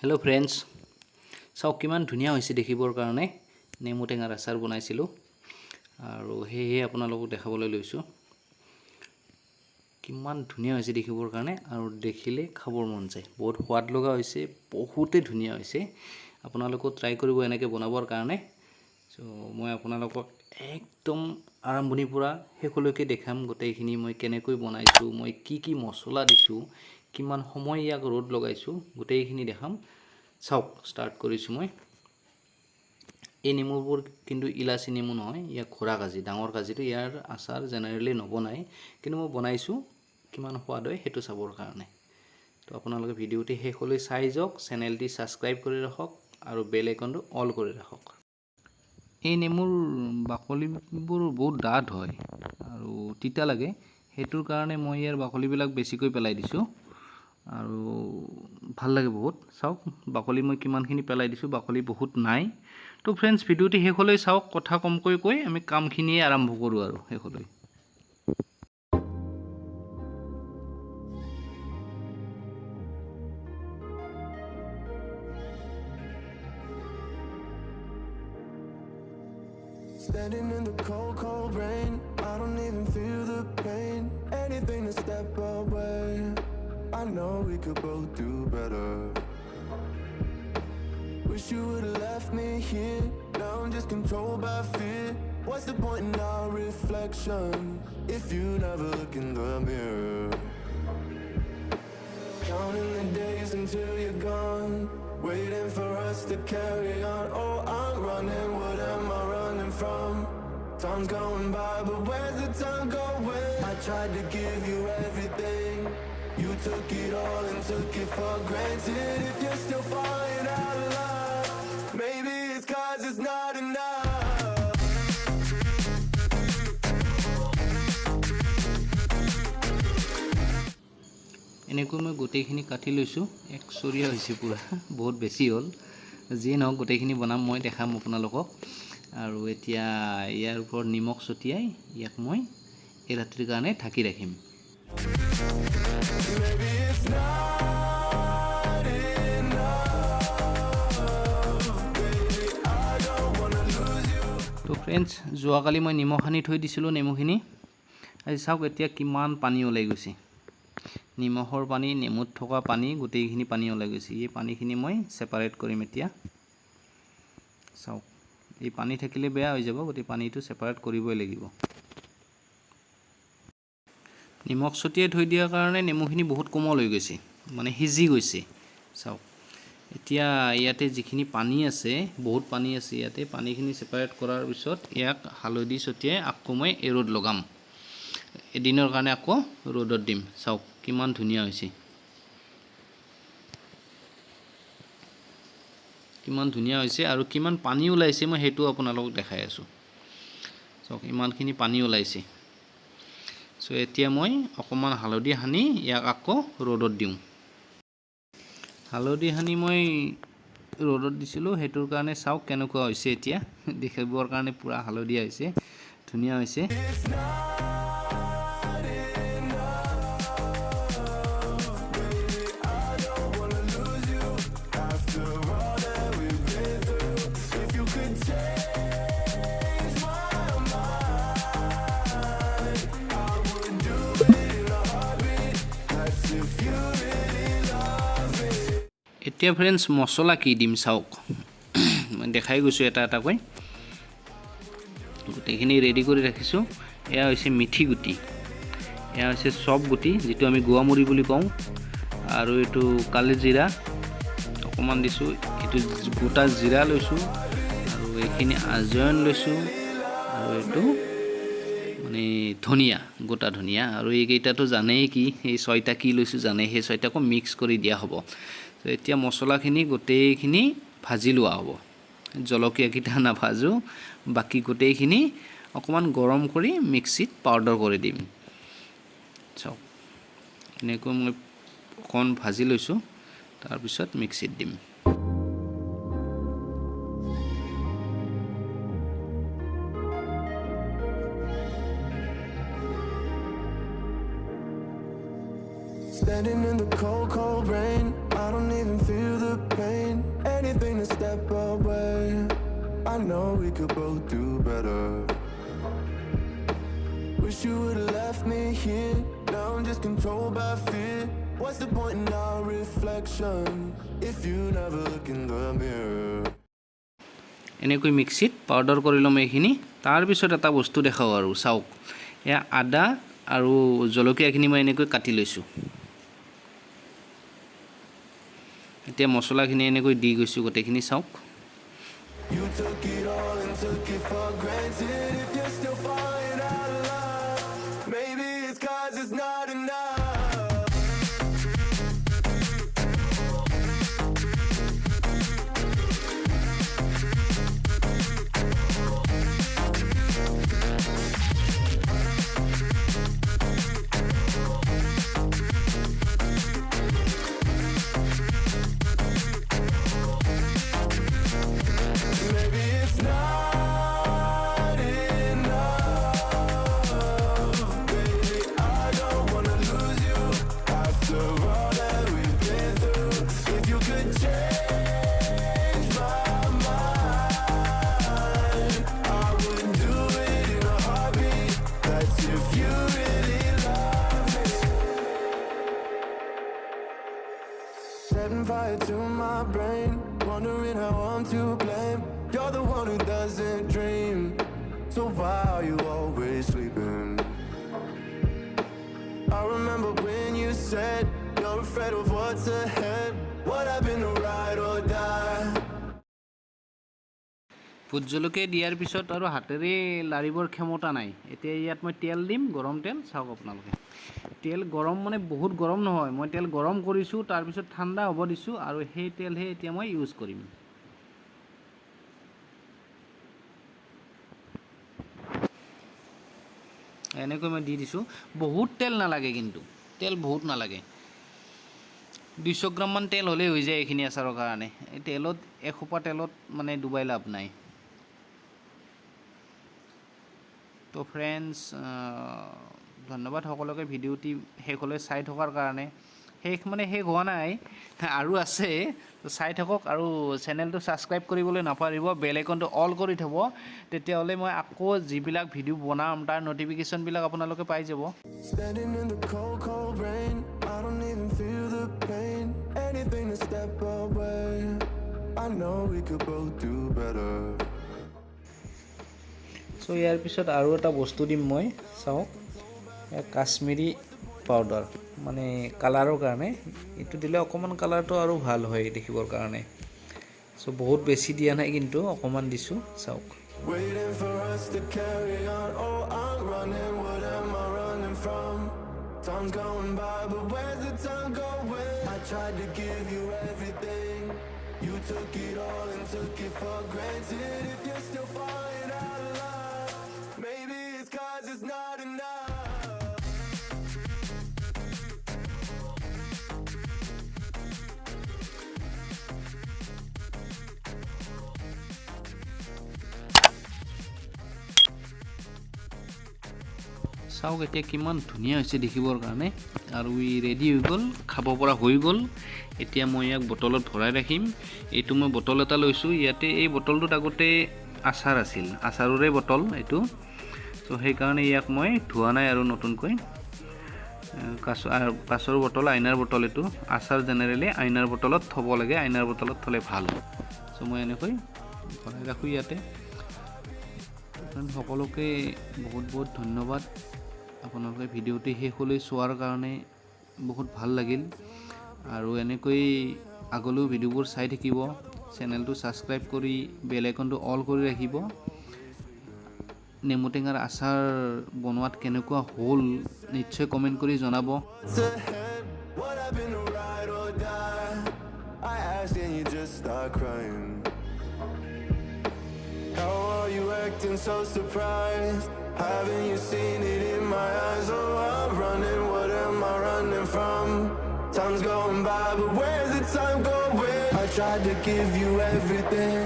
Hello friends চাওক কিমান ধুনিয়া হৈছে দেখিবৰ কাৰণে নেমুটেঙাৰ আচাৰ বনাইছিলো আৰু হেহে আপোনালোকক দেখাবলৈ লৈছো কিমান ধুনিয়া হৈছে দেখিবৰ কাৰণে আৰু দেখিলে খাবৰ মন যায় বহুত সোৱাদ লগা হৈছে বহুতে ধুনিয়া হৈছে আপোনালোকক ট্ৰাই কৰিব এনেকৈ বনাবৰ কাৰণে সো মই আপোনালোকক একদম আৰম্ভণিৰ পৰা শেষলৈকে দেখাম গোটেইখিনি মই কেনেকৈ বনাইছো মই কি মছলা দিছো কিমান সময় ইয়াক ৰ'দ লগাইছো গোটেইখিনি দেখাম চাওক স্টাৰ্ট কৰিছো মই এই নেমুবোৰ কিন্তু ইলাচি নেমু নহয় ইয়া খোৰা কাজি ডাঙৰ কাজিটো ইয়াৰ আচাৰ জেনাৰেলি নবনাই কিন্তু মই বনাইছো কিমান সোৱাদ হয় হেতু চাবৰ কাৰণে তো আপোনালোকে ভিডিওটি শেষলৈ চাই যাওক চেনেলটি সাবস্ক্ৰাইব কৰি ৰাখক আৰু বেল আইকনটো অল কৰি ৰাখক এই নেমুৰ বাকলিবোৰ বহুত ডাঠ হয় আৰু তিতা লাগে হেতুৰ কাৰণে মই ইয়াৰ বাকলিবিলাক বেছিকৈ পেলাই দিছো আৰু ভাল লাগে বহুত চাওক বাকলি মই কিমানখিনি পেলাই দিছো বাকলি বহুত নাই তো फ्रेंड्स ভিডিওটি শেষলৈ চাওক কথা কমকৈ কৈ আমি কামখিনি আৰম্ভ কৰো আৰু শেষলৈ Standing in the cold, cold rain, I don't even feel the pain. Anything to step away. I know we could both do better. Wish you would've left me here. Now I'm just controlled by fear. What's the point in our reflection if you never look in the mirror? Counting the days until you're gone, waiting for us to carry on. Oh, I'm running, what am I running from? Time's going by, but where's the time going? I tried to give you everything, you took it all and took it for granted. If you're still falling out of love, maybe it's 'cause it's not enough. এনেকৈ মই গোটেইখিনি কাটি লৈছো এক চৰিয়া হৈছে পুৰা বহুত বেছি হ'ল যি নহওক গোটেইখিনি বনাম মই দেখাম আপোনালোকক আৰু এতিয়া ইয়াৰ ওপৰত নিমখ ছটিয়াই ইয়াক মই এই ৰাতিৰ কাৰণে ঢাকি ৰাখিম তো फ्रेंड्स যোৱাকালি মই নিমখ সানি থৈ দিছিলো নেমুখিনি আজি চাওক এতিয়া কিমান পানী ওলাই গৈছে নিমখৰ পানী নেমুত থকা পানী গোটেইখিনি পানী ওলাই গৈছে এই পানীখিনি মই সেপাৰেট কৰিম এতিয়া চাওক এই পানী থাকিলে বেয়া হৈ যাব গতি পানীটো সেপাৰেট কৰিবই লাগিব নিমখ ছটিয়াই থৈ দিয়াৰ কাৰণে নেমুখিনি বহুত কোমল হৈ গৈছে মানে হিজি গৈছে চাওক এতিয়া ইয়াতে যিখিনি পানী আছে বহুত পানী আছে ইয়াতে পানীখিনি সেপাৰেট কৰাৰ পিছত ইয়াক হালধি ছটিয়াই আকৌ মই ৰ'দ লগাম এদিনৰ কাৰণে আকৌ ৰ'দত দিম চাওক কিমান ধুনিয়া হৈছে কিমান ধুনিয়া হৈছে আৰু কিমান পানী ওলাইছে মই হেতু আপোনালোকক দেখাই আছো চাওক ইমানখিনি পানী ওলাইছে সো এতিয়া মই অকমান হালধি হানি ইয়াক আকৌ ৰ'দত দিম হালধি হানি মই ৰ'দত দিছিলো হেতুৰ কাৰণে চাওক কেনেকুৱা হৈছে এতিয়া দেখিবৰ কাৰণে পুৰা হালধীয়া হৈছে ধুনিয়া হৈছে এতিয়া फ्रेंड्स মছলা কি দিম চাওক মই দেখাই গৈছো এটা এটা কৈ গোটেইখিনি ৰেডি কৰি ৰাখিছো এয়া হৈছে মিঠি গুটি এয়া হৈছে সব গুটি যেটো আমি গোৱামুৰি বুলি কওঁ আৰু এটো কালি জিৰা অকমান দিছো এটো গোটা জিৰা লৈছো আৰু এইখিনি আজয়ন লৈছো আৰু এটো মানে ধনিয়া গোটা ধনিয়া আৰু এই কেইটাটো জানেই কি এই ছয়টা কি লৈছো জানে হে ছয়টাকো মিক্স কৰি দিয়া হ'ব তো এতিয়া মছলাখিনি গোটেইখিনি ভাজি লোৱা হ'ব জলকিয়া কিটা না ভাজো বাকি গোটেইখিনি অকমান গৰম কৰি মিক্সিত পাউডাৰ কৰি দিম চাও এনেকৈ মই কোন ভাজি লৈছো তাৰ পিছত মিক্সিত দিম Standing in the cold, cold rain, I don't even feel the pain. Anything to step away. I know we could both do better. Wish you would've left me here. Now I'm just controlled by fear. What's the point in our reflection if you never look in the mirror? এনেকৈ মিক্সিত powder কৰি ল'ম এইখিনি তাৰপিছত এটা বস্তু দেখাওঁ আৰু চাওক এয়া আদা আৰু জলকীয়াখিনি মই এনেকৈ কাটি লৈছোঁ এতিয়া মছলাখিনি এনেকৈ দি গৈছোঁ গোটেইখিনি চাওক You took it all and took it for granted. If you're still falling out of love, maybe it's 'cause it's not enough. Maybe it's not enough, baby. I don't wanna lose you after all that we've been through. If you could change my mind, I would do it in a heartbeat. That's if you really love me. Setting fire to my brain, wondering how I'm to blame. You're the one who doesn't dream, so why are you always sleeping? I remember when you said you're afraid of what's ahead. What happened to ride or die? Vote জলকীয়া দিয়াৰ পিছত আৰু হাতেৰে লাৰিবৰ ক্ষমতা নাই এতিয়া ইয়াত মই তেল দিম গৰম তেল চাওক আপোনালোকে তেল গৰম মানে বহুত গৰম নহয় মই তেল গৰম কৰিছোঁ তাৰপিছত ঠাণ্ডা হ'ব দিছোঁ আৰু সেই তেলহে এতিয়া মই ইউজ কৰিম এনেকৈ মই দি দিছোঁ বহুত তেল নালাগে কিন্তু তেল বহুত নালাগে 200 গ্ৰাম মান তেল হ'লে হৈ যায় এইখিনি আচাৰৰ কাৰণে এই তেলত এখোপা তেলত মানে ডুবাই লাভ নাই তো ফ্ৰেণ্ডছ ধন্যবাদ সকলোকে ভিডিঅ'টি শেষলৈ চাই থকাৰ কাৰণে শেষ মানে শেষ হোৱা নাই আৰু আছে তো চাই থাকক আৰু চেনেলটো ছাবস্ক্ৰাইব কৰিবলৈ নাপাহৰিব বেল আইকনটো অল কৰি থ'ব তেতিয়াহ'লে মই আকৌ যিবিলাক ভিডিঅ' বনাম তাৰ নটিফিকেশ্যনবিলাক আপোনালোকে পাই যাব Standing in the cold, cold rain. I don't even feel the pain. Anything to step away. I know we could both do better. চ' ইয়াৰ পিছত আৰু এটা বস্তু দিম মই চাওক কাশ্মীৰী পাউডাৰ মানে কালাৰৰ কাৰণে এইটো দিলে অকণমান কালাৰটো আৰু ভাল হয় দেখিবৰ কাৰণে চ' বহুত বেছি দিয়া নাই কিন্তু অকণমান দিছোঁ চাওক Waiting for us to carry on. Oh, I'm running. What am I running from? Time's going by, but where's the time going? I tried to give you everything. You took it all and took it for granted. If you're still falling out of love, maybe it's 'cause it's not enough. চাওক এতিয়া কিমান ধুনীয়া হৈছে দেখিবৰ কাৰণে আৰু ই ready হৈ গ'ল খাব পৰা হৈ গ'ল এতিয়া মই ইয়াক বটলত ভৰাই ৰাখিম এইটো মই বটল এটা লৈছোঁ ইয়াতে এই বটলটোত আগতে আচাৰ আছিল আচাৰৰে বটল এইটো চ' সেইকাৰণে ইয়াক মই ধোৱা নাই আৰু নতুনকৈ কাঁচৰ বটল আইনাৰ বটল এইটো আচাৰ জেনেৰেলি আইনাৰ বটলত থ'ব লাগে আইনাৰ বটলত থ'লে ভাল চ' মই এনেকৈ ভৰাই ৰাখোঁ ইয়াতে সকলোকে বহুত বহুত ধন্যবাদ আপোনালোকে ভিডিঅ'টি শেষলৈ চোৱাৰ কাৰণে বহুত ভাল লাগিল আৰু এনেকৈ আগলৈও ভিডিঅ'বোৰ চাই থাকিব চেনেলটো ছাবস্ক্ৰাইব কৰি বেল আইকনটো অল কৰি ৰাখিব নেমুটেঙাৰ আচাৰ বনোৱাত কেনেকুৱা হ'ল নিশ্চয় কমেণ্ট কৰি জনাব What's ahead? What happened to ride or die? I asked and you just start crying. How are you acting so surprised? Haven't you seen it in my eyes? Oh, I'm running, what am I running from? Time's going by, but where's the time going? I tried to give you everything.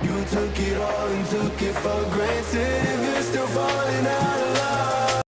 You took it all and took it for granted. If you're still falling out of love,